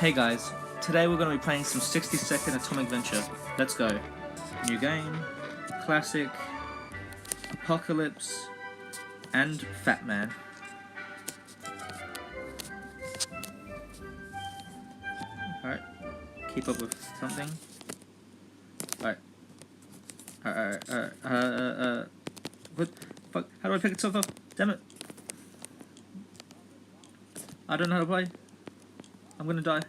Hey guys, today we're going to be playing some 60-second Atomic Venture. Let's go. New game, classic, apocalypse, and Fat Man. Alright, keep up with something. Alright. What? Fuck, how do I pick itself up? Damn it. I don't know how to play. I'm gonna die.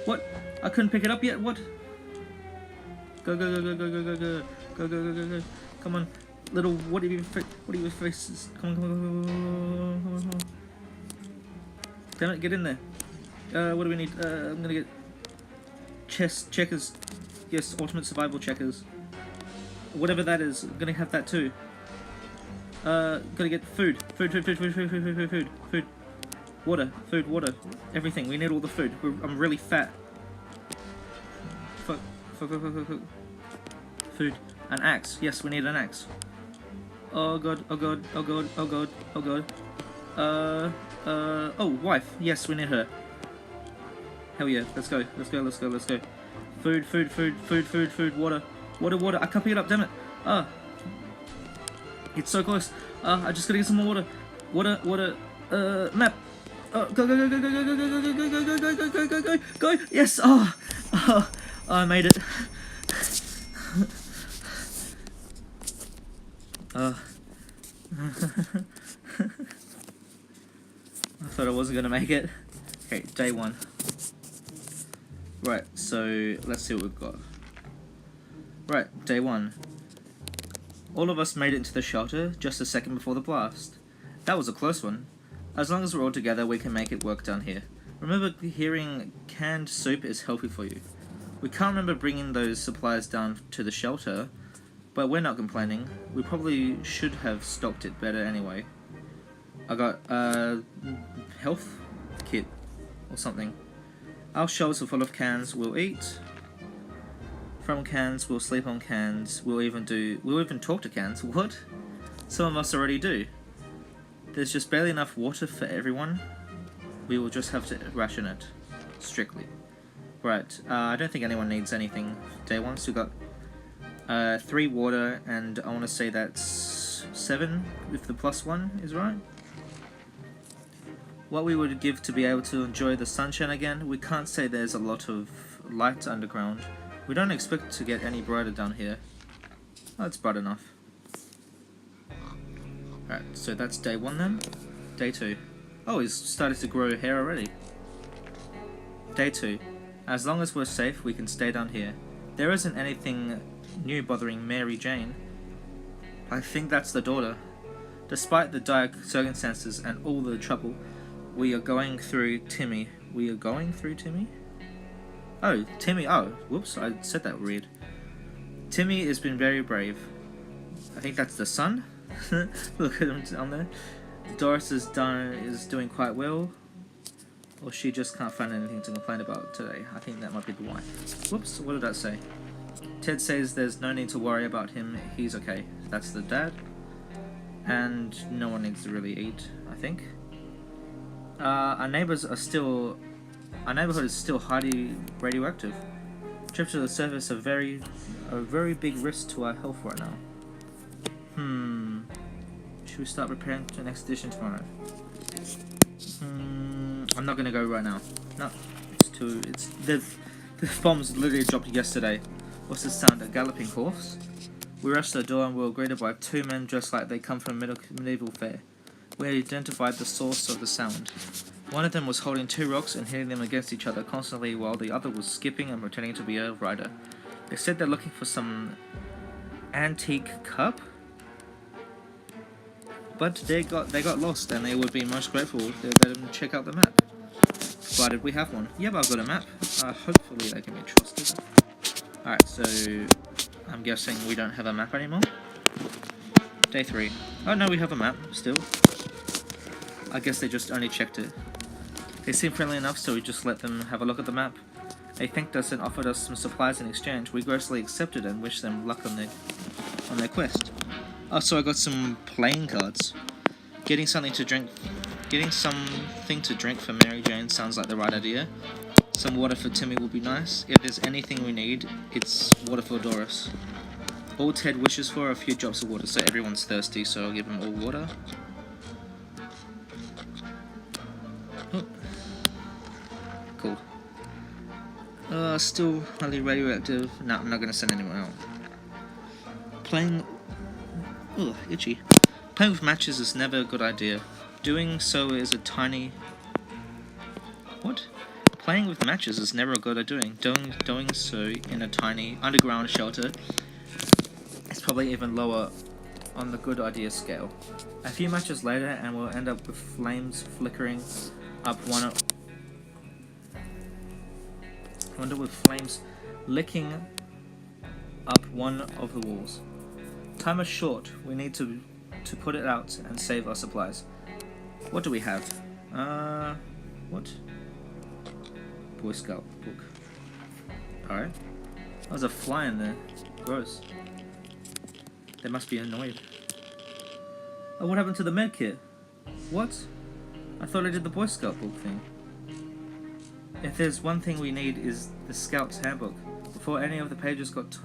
What? I couldn't pick it up yet? What? Go, go, go, go, go, go, go, go. Go, go, go, go, go. Come on. Little, what are your faces? Come on, come on, come on, come on, come on. Damn it, get in there. What do we need? I'm gonna get checkers. Yes, ultimate survival checkers. Whatever that is, I'm gonna have that too. Gotta get food. Food. Water. Everything. We need all the food. I'm really fat. Fuck. Food. An axe. Yes, we need an axe. Oh god. Oh, wife. Yes, we need her. Hell yeah. Let's go. Food. Water. I can't pick it up, damn it. It's so close. I just gotta get some more water. Water. Map. Go. Yes. Oh, I made it. I thought I wasn't gonna make it. Okay, day one. Right, so let's see what we've got. Right, day one. All of us made it into the shelter just a second before the blast. That was a close one. As long as we're all together, we can make it work down here. Remember, hearing canned soup is healthy for you. We can't remember bringing those supplies down to the shelter, but we're not complaining. We probably should have stocked it better anyway. I got a health kit or something. Our shelves are full of cans. We'll eat from cans, we'll sleep on cans, we'll even talk to cans. What? Some of us already do. There's just barely enough water for everyone. We will just have to ration it. Strictly. Right, I don't think anyone needs anything day one, so we've got 3 water, and I want to say that's 7, if the +1 is right. What we would give to be able to enjoy the sunshine again, we can't say there's a lot of light underground. We don't expect to get any brighter down here. Oh, it's bright enough. Alright, so that's day 1 then. Day 2. Oh, he's started to grow hair already. Day 2. As long as we're safe, we can stay down here. There isn't anything new bothering Mary Jane. I think that's the daughter. Despite the dire circumstances and all the trouble we are going through, Timmy. Oh, Timmy. Oh, whoops, I said that weird. Timmy has been very brave. I think that's the son. Look at him down there. Doris is doing quite well. Or she just can't find anything to complain about today. I think that might be the wife. Whoops, what did that say? Ted says there's no need to worry about him. He's okay. That's the dad. And no one needs to really eat, I think. Our neighborhood is still highly radioactive. Trips to the surface are a very big risk to our health right now. Should we start preparing for an expedition tomorrow? I'm not gonna go right now. No, the bombs literally dropped yesterday. What's the sound? A galloping horse? We rushed the door and were greeted by 2 men dressed like they come from a medieval fair. We identified the source of the sound. One of them was holding 2 rocks and hitting them against each other constantly, while the other was skipping and pretending to be a rider. They said they're looking for some antique cup, but they got lost, and they would be most grateful if they let them check out the map. Provided we have one. Yep, I've got a map. Hopefully they can be trusted. Alright, so I'm guessing we don't have a map anymore. Day 3. Oh no, we have a map still. I guess they just only checked it. They seemed friendly enough, so we just let them have a look at the map. They thanked us and offered us some supplies in exchange. We graciously accepted and wished them luck on their quest. Oh, so I got some playing cards. Getting something to drink Getting something to drink for Mary Jane sounds like the right idea. Some water for Timmy will be nice. If there's anything we need, it's water for Doris. All Ted wishes for are a few drops of water, so everyone's thirsty, so I'll give them all water. Oh. Cool. Still highly radioactive. No, I'm not gonna send anyone out. Playing... Ugh, itchy. Playing with matches is never a good idea. Doing so is a tiny... What? Playing with matches is never a good idea. Doing so in a tiny underground shelter is probably even lower on the good idea scale. A few matches later and we'll end up with flames flickering up one... I wonder with flames licking up one of the walls. Time is short. We need to put it out and save our supplies. What do we have? What? Boy Scout book. Alright. There's a fly in there. Gross. They must be annoyed. Oh, what happened to the med kit? What? I thought I did the Boy Scout book thing. If there's one thing we need is the Scout's handbook. Before any of the pages got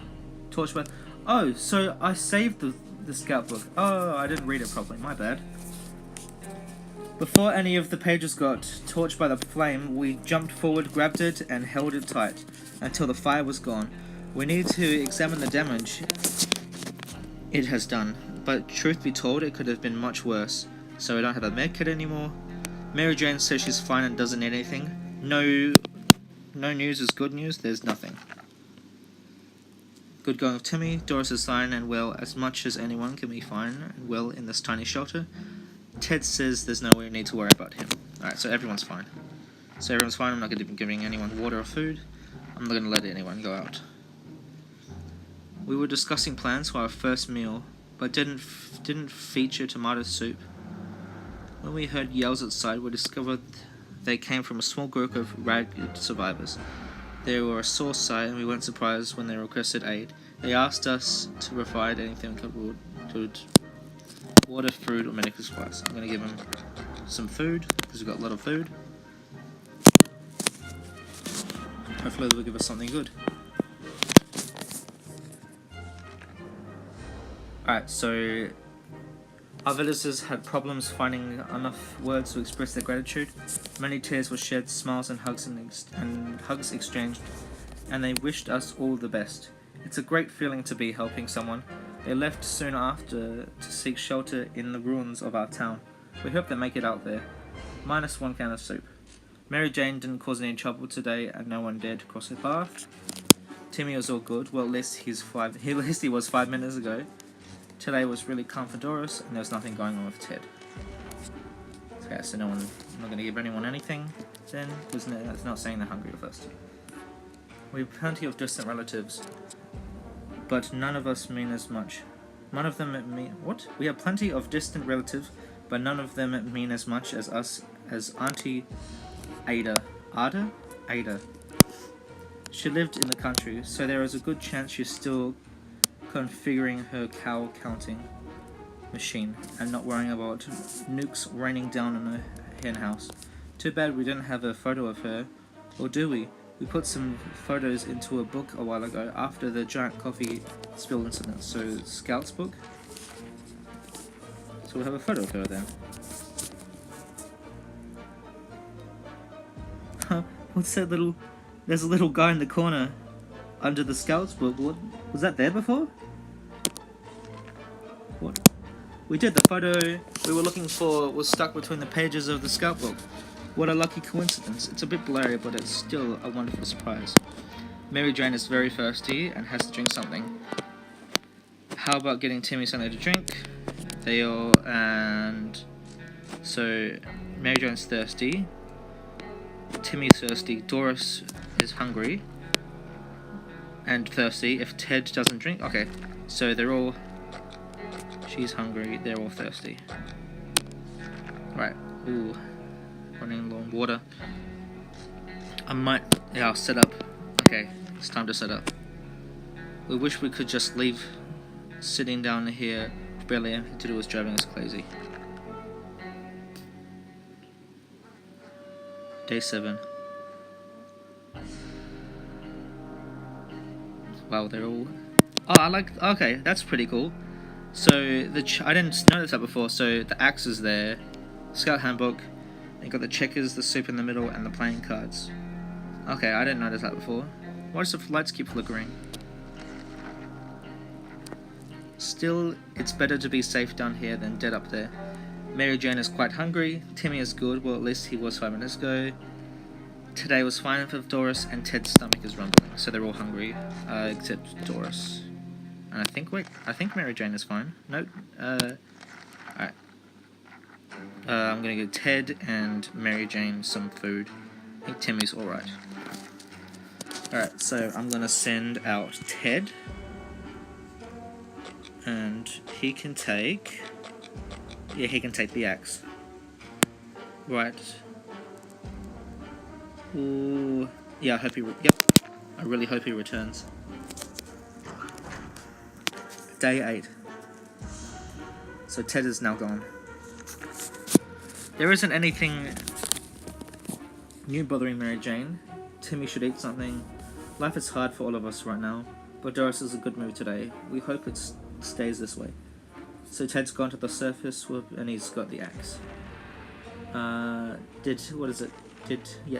torched by... Oh, so I saved the Scout book. Oh, I didn't read it properly. My bad. Before any of the pages got torched by the flame, we jumped forward, grabbed it, and held it tight until the fire was gone. We need to examine the damage it has done, but truth be told, it could have been much worse. So we don't have a medkit anymore. Mary Jane says she's fine and doesn't need anything. No news is good news. There's nothing. Good going with Timmy. Doris is fine and well as much as anyone can be fine and well in this tiny shelter. Ted says there's no need to worry about him. Alright, so everyone's fine. So everyone's fine. I'm not going to be giving anyone water or food. I'm not going to let anyone go out. We were discussing plans for our first meal, but didn't feature tomato soup. When we heard yells outside, we discovered they came from a small group of ragged survivors. They were a sore sight, and we weren't surprised when they requested aid. They asked us to provide anything we could. Water, food, or medical supplies. I'm going to give them some food, because we've got a lot of food. Hopefully they'll give us something good. Alright, so our villagers had problems finding enough words to express their gratitude. Many tears were shed, smiles and hugs hugs exchanged, and they wished us all the best. It's a great feeling to be helping someone. They left soon after to seek shelter in the ruins of our town. We hope they make it out there. Minus one can of soup. Mary Jane didn't cause any trouble today, and no one dared to cross her path. Timmy was all good. Well, at least he was 5 minutes ago. Today was really calm for Doris, and there was nothing going on with Ted. Okay, so I'm not going to give anyone anything then, because it's not saying they're hungry or thirsty. We have plenty of distant relatives, but none of us mean as much. None of them mean... What? We have plenty of distant relatives, but none of them mean as much as us, as Auntie Ada. Ada. She lived in the country, so there is a good chance she's still configuring her cow counting machine and not worrying about nukes raining down on her hen house. Too bad we didn't have a photo of her, or do we? We put some photos into a book a while ago after the giant coffee spill incident, so Scout's book. So we'll have a photo of her then. What's that little... There's a little guy in the corner under the Scout's book. What? Was that there before? What? We did. The photo we were looking for was stuck between the pages of the Scout book. What a lucky coincidence. It's a bit blurry, but it's still a wonderful surprise. Mary Jane is very thirsty and has to drink something. How about getting Timmy something to drink? And so Mary Jane's thirsty. Timmy's thirsty. Doris is hungry and thirsty. If Ted doesn't drink, okay. So they're all... She's hungry. They're all thirsty. Right. Ooh. Running low on water. I'll set up. Okay, it's time to set up. We wish we could just leave. Sitting down here, barely anything to do with driving us crazy. Day 7. Wow, they're all... Oh, I like... Okay, that's pretty cool. So, I didn't notice that before. So, the axe is there. Scout handbook. You got the checkers, the soup in the middle, and the playing cards. Okay, I didn't notice that before. Why does the lights keep flickering? Still, it's better to be safe down here than dead up there. Mary Jane is quite hungry. Timmy is good. Well, at least he was 5 minutes ago. Today was fine for Doris, and Ted's stomach is rumbling, so they're all hungry, except Doris. And I think Mary Jane is fine. Nope. Alright. I'm gonna give Ted and Mary Jane some food. I think Timmy's alright. Alright, so I'm gonna send out Ted. And he can take... Yeah, he can take the axe. Right. Ooh. Yeah, I hope he... Yep. I really hope he returns. Day 8. So Ted is now gone. There isn't anything new bothering Mary Jane. Timmy should eat something. Life is hard for all of us right now, but Doris is in a good mood today. We hope it stays this way. So Ted's gone to the surface and he's got the axe. Did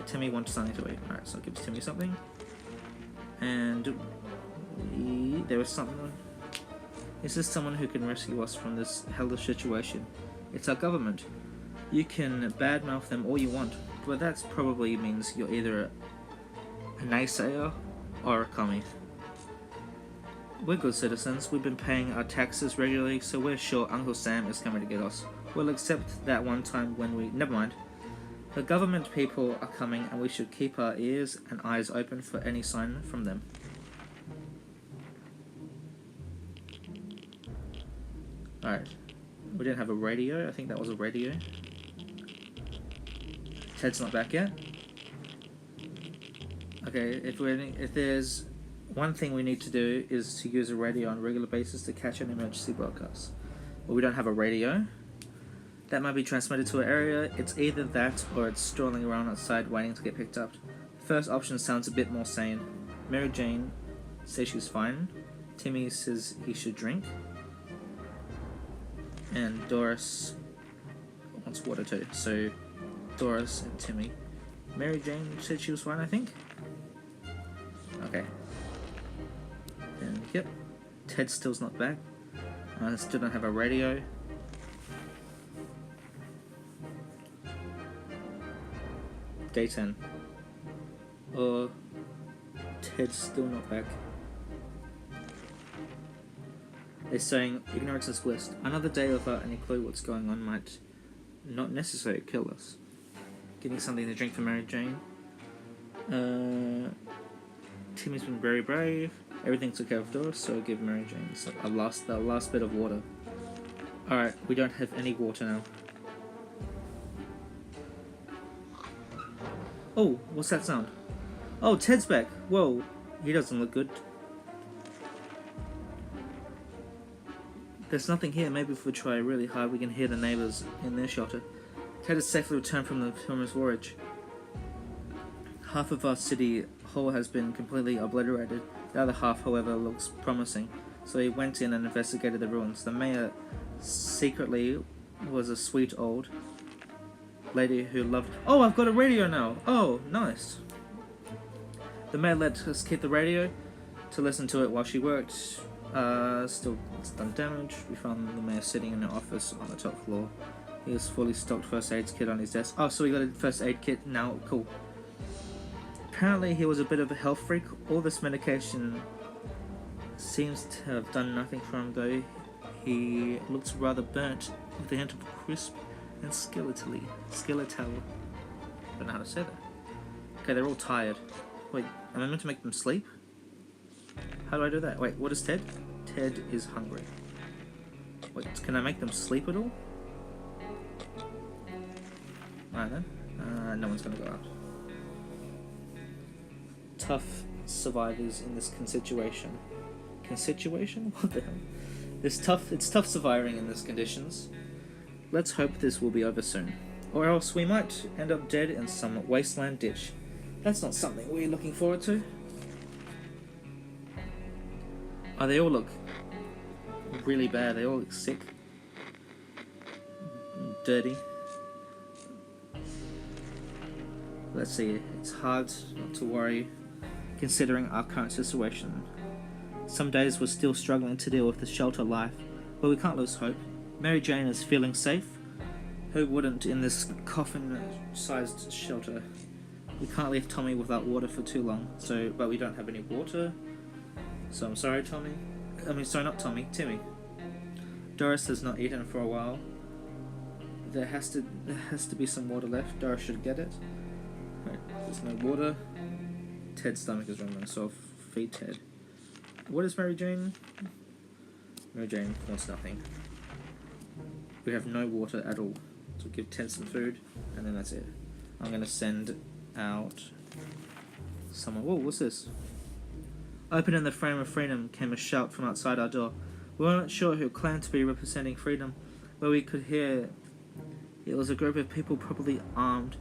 Timmy want something to eat? Alright, so I'll give Timmy something. And there was something. Is this someone who can rescue us from this hellish situation? It's our government. You can badmouth them all you want, but that probably means you're either a naysayer or a commie. We're good citizens. We've been paying our taxes regularly, so we're sure Uncle Sam is coming to get us. We'll accept that one time when we... Never mind. The government people are coming, and we should keep our ears and eyes open for any sign from them. Alright. We didn't have a radio. I think that was a radio. Ted's not back yet. Okay, if there's one thing we need to do is to use a radio on a regular basis to catch an emergency broadcast. But we don't have a radio. That might be transmitted to an area. It's either that or it's strolling around outside waiting to get picked up. The first option sounds a bit more sane. Mary Jane says she's fine. Timmy says he should drink. And Doris wants water too. So Doris and Timmy. Mary Jane said she was fine, I think. Okay. And yep. Ted still's not back. I still don't have a radio. Day 10. Ted's still not back. They're saying ignorance is bliss. Another day without any clue what's going on might not necessarily kill us. Getting something to drink for Mary Jane. Timmy's been very brave. Everything's okay with Doris, so I'll give Mary Jane the last bit of water. Alright, we don't have any water now. Oh, what's that sound? Oh, Ted's back. Whoa, he doesn't look good. There's nothing here. Maybe if we try really hard, we can hear the neighbors in their shelter. Ted has safely returned from his voyage. Half of our city hall has been completely obliterated. The other half, however, looks promising. So he went in and investigated the ruins. The mayor secretly was a sweet old lady who loved... Oh, I've got a radio now! Oh, nice! The mayor let us keep the radio to listen to it while she worked. Still, it's done damage. We found the mayor sitting in the office on the top floor. He has fully stocked first aid kit on his desk. Oh, so we got a first aid kit now. Cool. Apparently he was a bit of a health freak. All this medication seems to have done nothing for him though. He looks rather burnt with a hint of crisp and skeletal. I don't know how to say that. Okay, they're all tired. Wait, am I meant to make them sleep? How do I do that? Wait, what is Ted? Ted is hungry. Wait, can I make them sleep at all? Alright then. No one's gonna go out. Tough survivors in this situation. Situation? What the hell? It's tough surviving in these conditions. Let's hope this will be over soon. Or else we might end up dead in some wasteland ditch. That's not something we're looking forward to. Oh, they all look really bad. They all look sick. Dirty. Let's see, it's hard not to worry considering our current situation. Some days we're still struggling to deal with the shelter life, but we can't lose hope. Mary Jane is feeling safe. Who wouldn't in this coffin-sized shelter? We can't leave Tommy without water for too long, but we don't have any water. So I'm sorry, Tommy. Sorry, not Tommy, Timmy. Doris has not eaten for a while. There has to be some water left. Doris should get it. Right, there's no water. Ted's stomach is rumbling, so I'll feed Ted. What is Mary Jane? Mary Jane wants nothing. We have no water at all. So give Ted some food, and then that's it. I'm gonna send out someone. Whoa, what's this? Open in the frame of freedom came a shout from outside our door. We weren't sure who claimed to be representing freedom, but we could hear it was a group of people probably armed.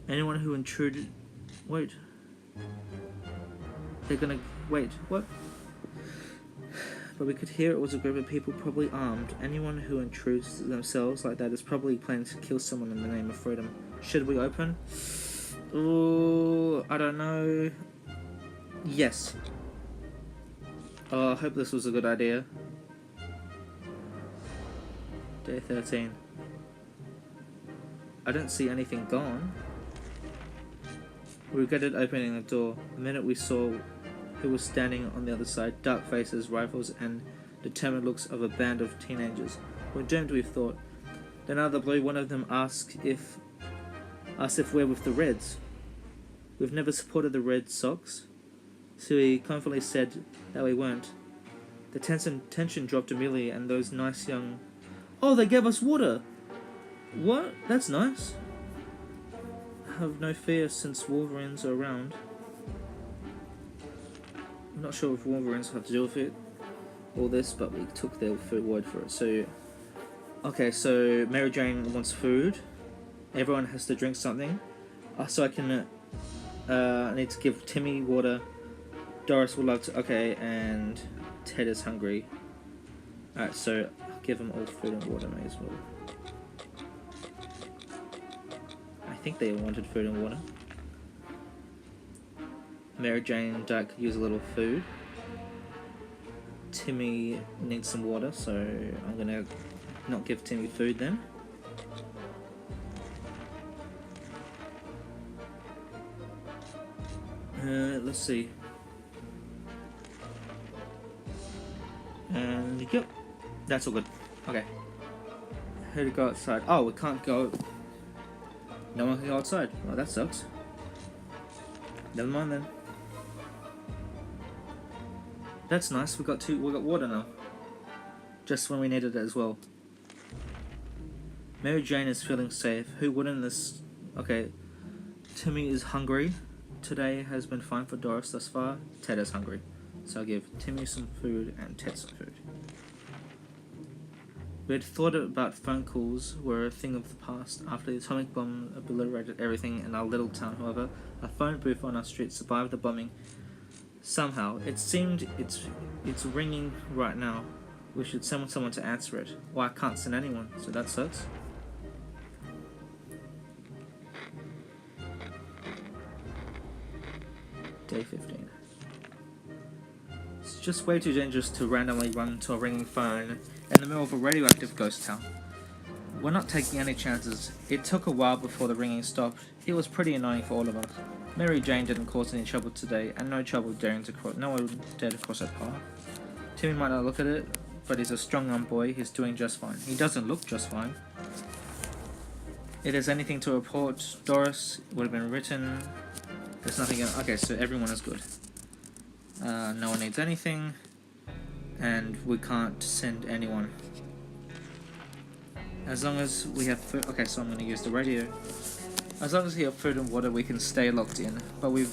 Anyone who intruded... Wait. They're gonna... Wait, what? But we could hear it was a group of people probably armed. Anyone who intrudes themselves like that is probably planning to kill someone in the name of freedom. Should we open? Ooh, I don't know. Yes. Oh, I hope this was a good idea. Day 13. I don't see anything gone. We regretted opening the door. The minute we saw who was standing on the other side, dark faces, rifles, and determined looks of a band of teenagers. We're doomed, we thought. Then out of the blue, one of them asked if we're with the Reds. We've never supported the Red Sox, so we confidently said that we weren't. The tension dropped immediately, and those nice young... Oh, they gave us water! What? That's nice. Have no fear since Wolverines are around. I'm not sure if Wolverines have to do with it, all this, but we took their word for it. So, okay, so Mary Jane wants food. Everyone has to drink something. So I need to give Timmy water. Doris would love to. Okay, and Ted is hungry. Alright, so I'll give them all food and water, may as well. I think they wanted food and water. Mary Jane and Doug could use a little food. Timmy needs some water, so I'm gonna not give Timmy food then. Let's see. And yep, that's all good. Okay. Who to go outside? Oh, we can't go. No one can go outside. Well, that sucks. Never mind then. That's nice. We got water now. Just when we needed it as well. Mary Jane is feeling safe. Who wouldn't this? Okay. Timmy is hungry. Today has been fine for Doris thus far. Ted is hungry. So I'll give Timmy some food and Ted some food. We had thought about phone calls were a thing of the past. After the atomic bomb obliterated everything in our little town, however, a phone booth on our street survived the bombing. Somehow, it seemed it's ringing right now. We should send someone to answer it. Well, I can't send anyone, so that sucks. Day 15. It's just way too dangerous to randomly run to a ringing phone in the middle of a radioactive ghost town. We're not taking any chances. It took a while before the ringing stopped. It was pretty annoying for all of us. Mary Jane didn't cause any trouble today, and no one dared to cross her path. Timmy might not look at it, but he's a strong young boy. He's doing just fine. He doesn't look just fine. If there's anything to report, Doris would have been written. There's nothing. Okay, so everyone is good. No one needs anything, and we can't send anyone. As long as we have food. Okay, so I'm going to use the radio. As long as we have food and water, we can stay locked in. But we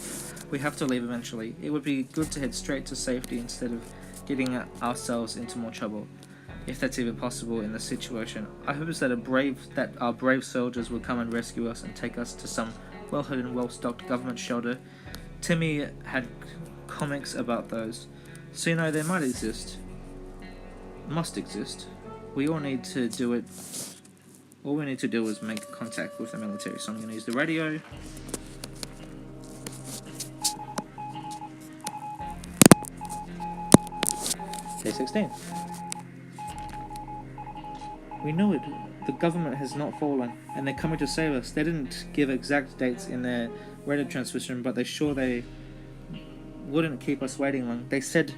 have to leave eventually. It would be good to head straight to safety instead of getting ourselves into more trouble. if that's even possible in the situation. I hope that our brave soldiers will come and rescue us and take us to some well-hidden, well-stocked government shelter. Timmy had comics about those, so you know they might exist, must exist. We all need to do it. All we need to do is make contact with the military. So I'm going to use the radio. K-16. We know it. The government has not fallen, and they're coming to save us. They didn't give exact dates in their radio transmission, but they wouldn't keep us waiting long. They said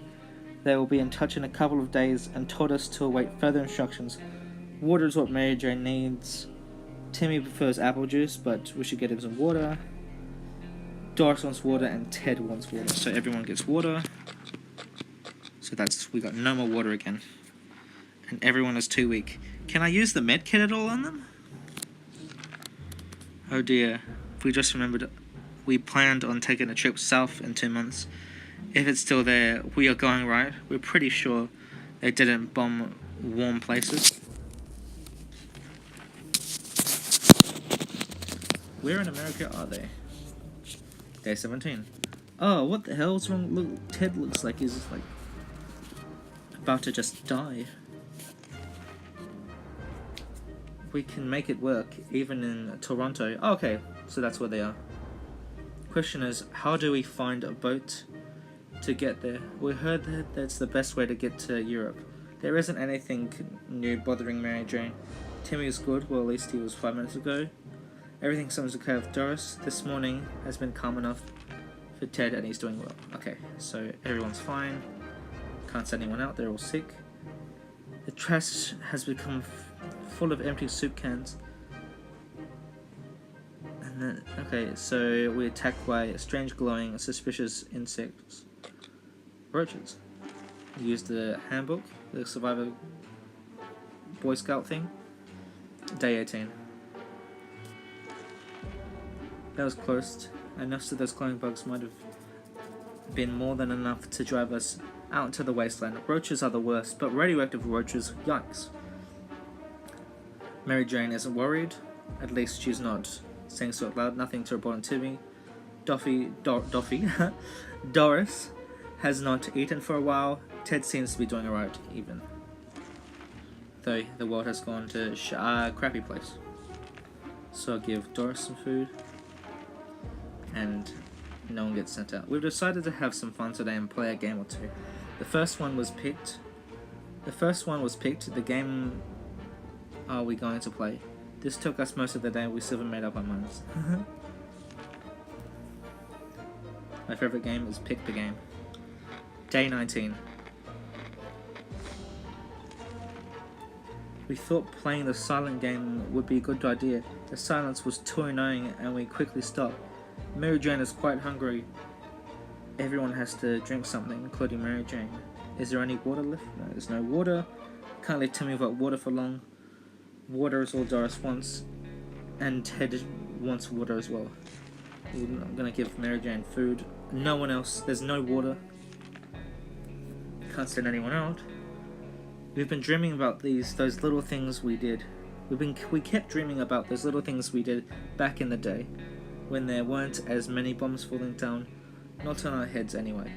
they will be in touch in a couple of days and told us to await further instructions. Water is what Mary Jane needs. Timmy prefers apple juice, but we should get him some water. Doris wants water, and Ted wants water. So everyone gets water. So we got no more water again. And everyone is too weak. Can I use the med kit at all on them? Oh dear. We just remembered we planned on taking a trip south in 2 months. If it's still there, we are going right. We're pretty sure they didn't bomb warm places. Where in America are they? Day 17. Oh, what the hell's wrong? Look, Ted looks like he's about to just die. We can make it work, even in Toronto. Oh, okay, so that's where they are. Question is, how do we find a boat to get there? We heard that that's the best way to get to Europe. There isn't anything new bothering Mary Jane. Timmy is good, well at least he was 5 minutes ago. Everything seems okay with Doris. This morning has been calm enough for Ted and he's doing well. Okay, so everyone's fine. Can't send anyone out, they're all sick. The trash has become full of empty soup cans. And then, okay, so we're attacked by strange glowing, suspicious insects. Roaches. We used the handbook, the Survivor Boy Scout thing. Day 18. That was close. Enough of those glowing bugs might have been more than enough to drive us out into the wasteland. Roaches are the worst, but radioactive roaches, yikes. Mary Jane isn't worried. At least she's not saying so loud. Nothing to report on Timmy. Doris has not eaten for a while. Ted seems to be doing alright, even though the world has gone to a crappy place. So I'll give Doris some food, and no one gets sent out. We've decided to have some fun today and play a game or two. The first one was picked. The game are we going to play? This took us most of the day. We still haven't made up our minds. My favorite game is Pick the Game. Day 19. We thought playing the silent game would be a good idea. The silence was too annoying and we quickly stopped. Mary Jane is quite hungry. Everyone has to drink something, including Mary Jane. Is there any water left? No, there's no water. Can't leave Timmy without water for long. Water is all Doris wants. And Ted wants water as well. I'm gonna give Mary Jane food. No one else. There's no water. Can't send anyone out. We've been dreaming about those little things we did. We kept dreaming about those little things we did back in the day, when there weren't as many bombs falling down, not on our heads anyway.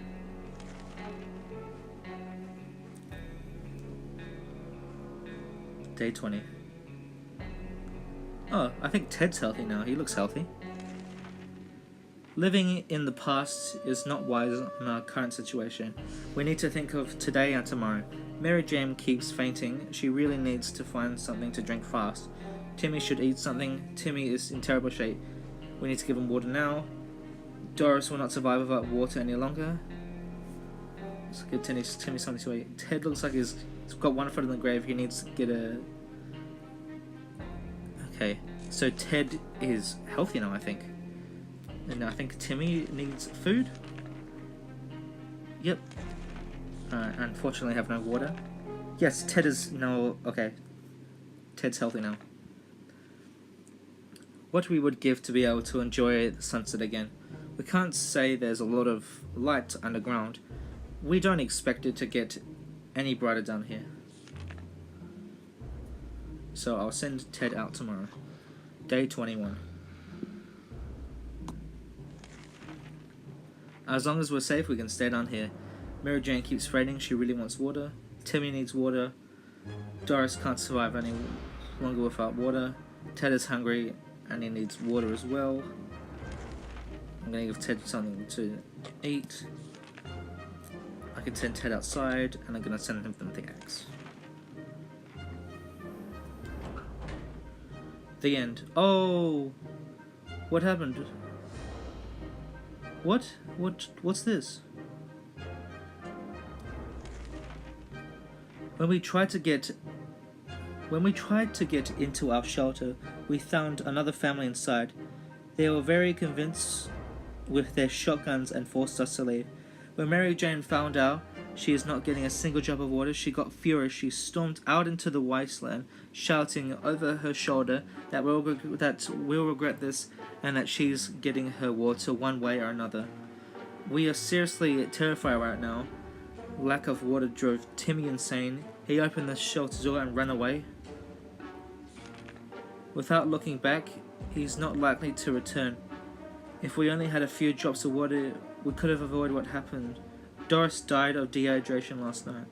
Day 20. Oh, I think Ted's healthy now. He looks healthy. Living in the past is not wise in our current situation. We need to think of today and tomorrow. Mary Jane keeps fainting. She really needs to find something to drink fast. Timmy should eat something. Timmy is in terrible shape. We need to give him water now. Doris will not survive without water any longer. Let's give Timmy something to eat. Ted looks like he's got one foot in the grave. He needs to get a... Okay, so Ted is healthy now, I think. And I think Timmy needs food. Yep. Unfortunately, I have no water. Yes, Ted is no... Okay. Ted's healthy now. What we would give to be able to enjoy the sunset again. We can't say there's a lot of light underground. We don't expect it to get any brighter down here. So I'll send Ted out tomorrow. Day 21. As long as we're safe, we can stay down here. Mary Jane keeps fretting, she really wants water. Timmy needs water. Doris can't survive any longer without water. Ted is hungry and he needs water as well. I'm gonna give Ted something to eat. I can send Ted outside and I'm gonna send him the axe. The end. Oh! What happened? What's this? When we tried to get into our shelter, we found another family inside. They were very convinced with their shotguns and forced us to leave. When Mary Jane found out she is not getting a single drop of water, she got furious. She stormed out into the wasteland, shouting over her shoulder that we'll regret this and that she's getting her water one way or another. We are seriously terrified right now. Lack of water drove Timmy insane. He opened the shelter door and ran away. Without looking back, he's not likely to return. If we only had a few drops of water, we could have avoided what happened. Doris died of dehydration last night.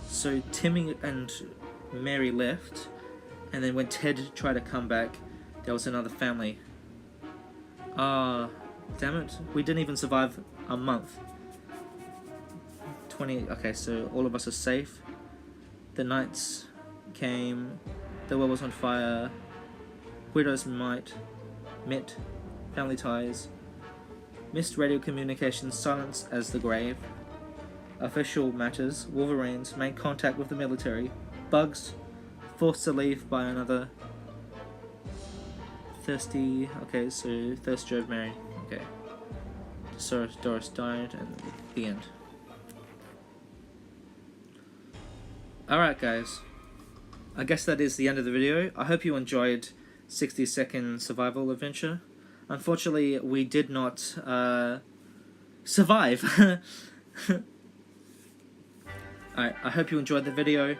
So Timmy and Mary left, and then when Ted tried to come back, there was another family. Damn it. We didn't even survive a month. 20, okay, so all of us are safe. The nights came, the world was on fire, widow's mite, mit, family ties, missed radio communications, silence as the grave, official matters, Wolverines, made contact with the military, bugs, forced to leave by another, thirsty, okay, so thirst drove Mary, okay, so Doris died, and the end. Alright guys, I guess that is the end of the video. I hope you enjoyed 60-second survival adventure. Unfortunately, we did not survive. Alright, I hope you enjoyed the video.